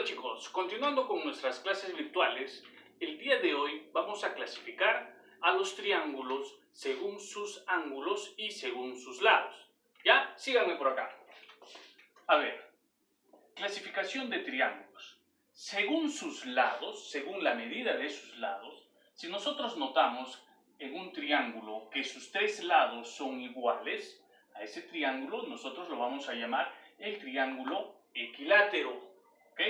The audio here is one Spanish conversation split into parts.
Hola chicos, continuando con nuestras clases virtuales, el día de hoy vamos a clasificar a los triángulos según sus ángulos y según sus lados. ¿Ya? Síganme por acá. A ver, clasificación de triángulos. Según sus lados, según la medida de sus lados, si nosotros notamos en un triángulo que sus tres lados son iguales, a ese triángulo nosotros lo vamos a llamar el triángulo equilátero. ¿Ok?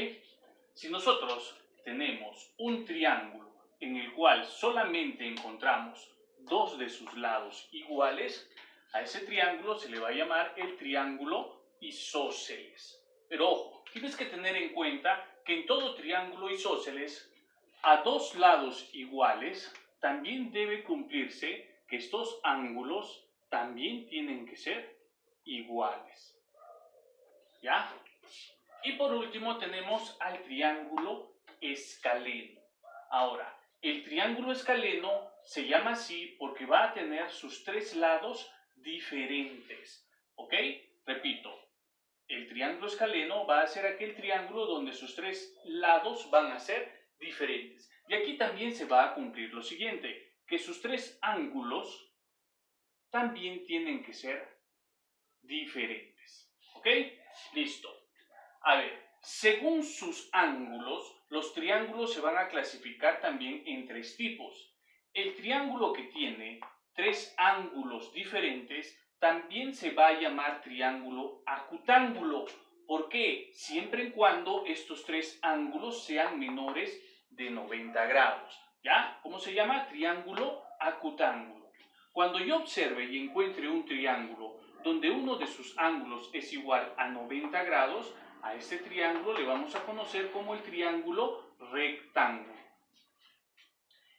Si nosotros tenemos un triángulo en el cual solamente encontramos dos de sus lados iguales, a ese triángulo se le va a llamar el triángulo isósceles. Pero ojo, tienes que tener en cuenta que en todo triángulo isósceles, a dos lados iguales, también debe cumplirse que estos ángulos también tienen que ser iguales. ¿Ya? Y por último tenemos al triángulo escaleno. Ahora, el triángulo escaleno se llama así porque va a tener sus tres lados diferentes. ¿Ok? Repito, el triángulo escaleno va a ser aquel triángulo donde sus tres lados van a ser diferentes. Y aquí también se va a cumplir lo siguiente, que sus tres ángulos también tienen que ser diferentes. ¿Ok? Listo. A ver, según sus ángulos, los triángulos se van a clasificar también en tres tipos. El triángulo que tiene tres ángulos diferentes también se va a llamar triángulo acutángulo. ¿Por qué? Siempre y cuando estos tres ángulos sean menores de 90 grados. ¿Ya? ¿Cómo se llama? Triángulo acutángulo. Cuando yo observe y encuentre un triángulo donde uno de sus ángulos es igual a 90 grados, a este triángulo le vamos a conocer como el triángulo rectángulo.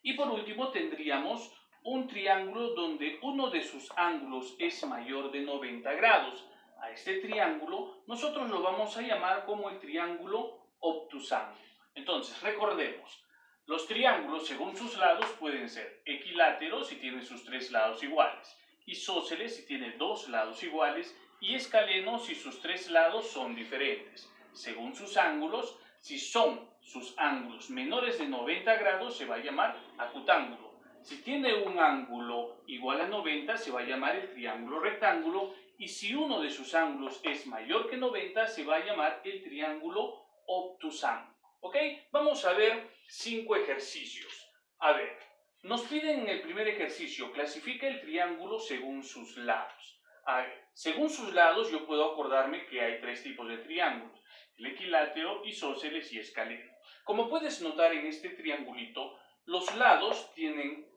Y por último tendríamos un triángulo donde uno de sus ángulos es mayor de 90 grados. A este triángulo nosotros lo vamos a llamar como el triángulo obtusángulo. Entonces, recordemos, los triángulos según sus lados pueden ser equiláteros si tienen sus tres lados iguales, isósceles si tiene dos lados iguales y escalenos si sus tres lados son diferentes. Según sus ángulos, si son sus ángulos menores de 90 grados, se va a llamar acutángulo. Si tiene un ángulo igual a 90, se va a llamar el triángulo rectángulo. Y si uno de sus ángulos es mayor que 90, se va a llamar el triángulo obtusángulo. ¿Ok? Vamos a ver 5 ejercicios. A ver, nos piden en el primer ejercicio, clasifica el triángulo según sus lados. A ver, según sus lados yo puedo acordarme que hay tres tipos de triángulos: el equilátero, isósceles y escaleno. Como puedes notar en este triangulito, los lados tienen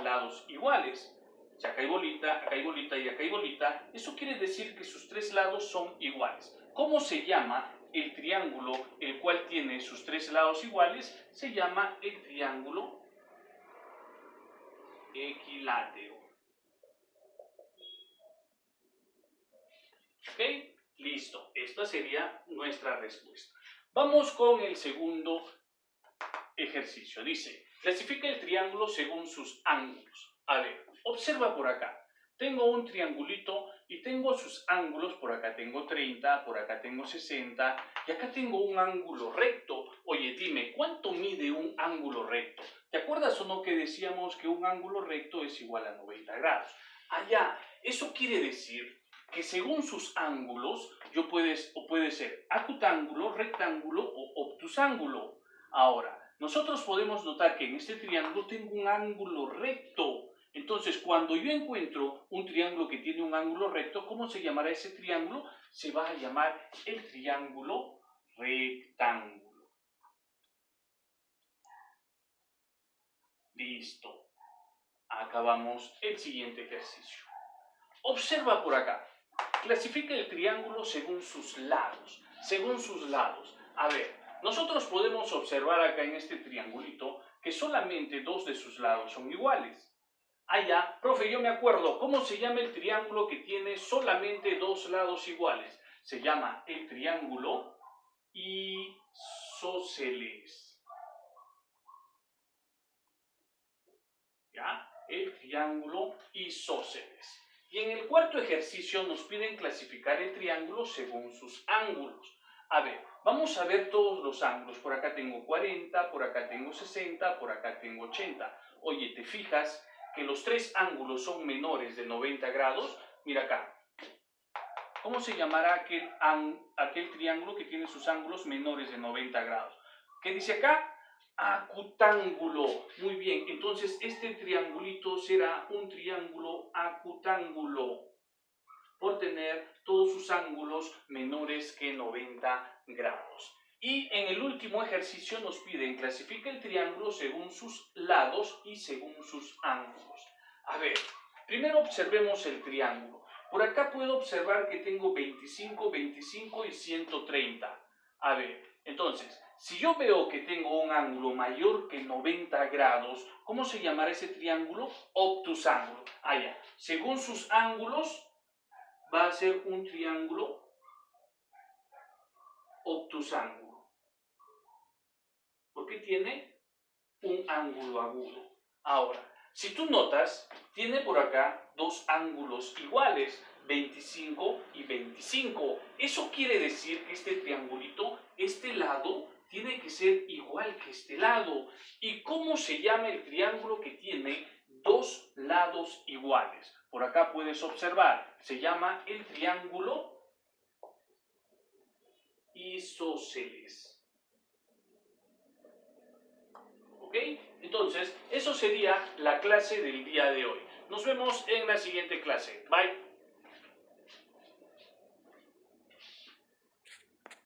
lados iguales. Si acá hay bolita y acá hay bolita, eso quiere decir que sus tres lados son iguales. ¿Cómo se llama el triángulo el cual tiene sus tres lados iguales? Se llama el triángulo equilátero. ¿Ok? Listo. Esta sería nuestra respuesta. Vamos con el segundo ejercicio. Dice, clasifica el triángulo según sus ángulos. A ver, observa por acá. Tengo un triangulito y tengo sus ángulos. Por acá tengo 30, por acá tengo 60 y acá tengo un ángulo recto. Oye, dime, ¿cuánto mide un ángulo recto? ¿Te acuerdas o no que decíamos que un ángulo recto es igual a 90 grados? Allá, eso quiere decir que según sus ángulos, puede ser acutángulo, rectángulo o obtusángulo. Ahora, nosotros podemos notar que en este triángulo tengo un ángulo recto. Entonces, cuando yo encuentro un triángulo que tiene un ángulo recto, ¿cómo se llamará ese triángulo? Se va a llamar el triángulo rectángulo. Listo. Acabamos el siguiente ejercicio. Observa por acá. Clasifica el triángulo según sus lados. Según sus lados. A ver, nosotros podemos observar acá en este triangulito que solamente dos de sus lados son iguales. Allá, profe, yo me acuerdo, ¿cómo se llama el triángulo que tiene solamente dos lados iguales? Se llama el triángulo isósceles. ¿Ya? El triángulo isósceles. Y en el cuarto ejercicio nos piden clasificar el triángulo según sus ángulos. A ver, vamos a ver todos los ángulos. Por acá tengo 40, por acá tengo 60, por acá tengo 80. Oye, ¿te fijas que los tres ángulos son menores de 90 grados? Mira acá. ¿Cómo se llamará aquel triángulo que tiene sus ángulos menores de 90 grados? ¿Qué dice acá? Acutángulo. Muy bien, entonces este triangulito será un triángulo acutángulo por tener todos sus ángulos menores que 90 grados. Y en el último ejercicio nos piden clasifica el triángulo según sus lados y según sus ángulos. A ver, primero observemos el triángulo. Por acá puedo observar que tengo 25, 25 y 130. A ver, entonces, si yo veo que tengo un ángulo mayor que 90 grados, ¿cómo se llamará ese triángulo? Obtusángulo. Ah, ya. Según sus ángulos, va a ser un triángulo obtusángulo. Porque tiene un ángulo agudo. Ahora, si tú notas, tiene por acá dos ángulos iguales, 25 y 25. Eso quiere decir que este triangulito, este lado, tiene que ser igual que este lado. ¿Y cómo se llama el triángulo que tiene dos lados iguales? Por acá puedes observar, se llama el triángulo isósceles. ¿Ok? Entonces, eso sería la clase del día de hoy. Nos vemos en la siguiente clase. Bye.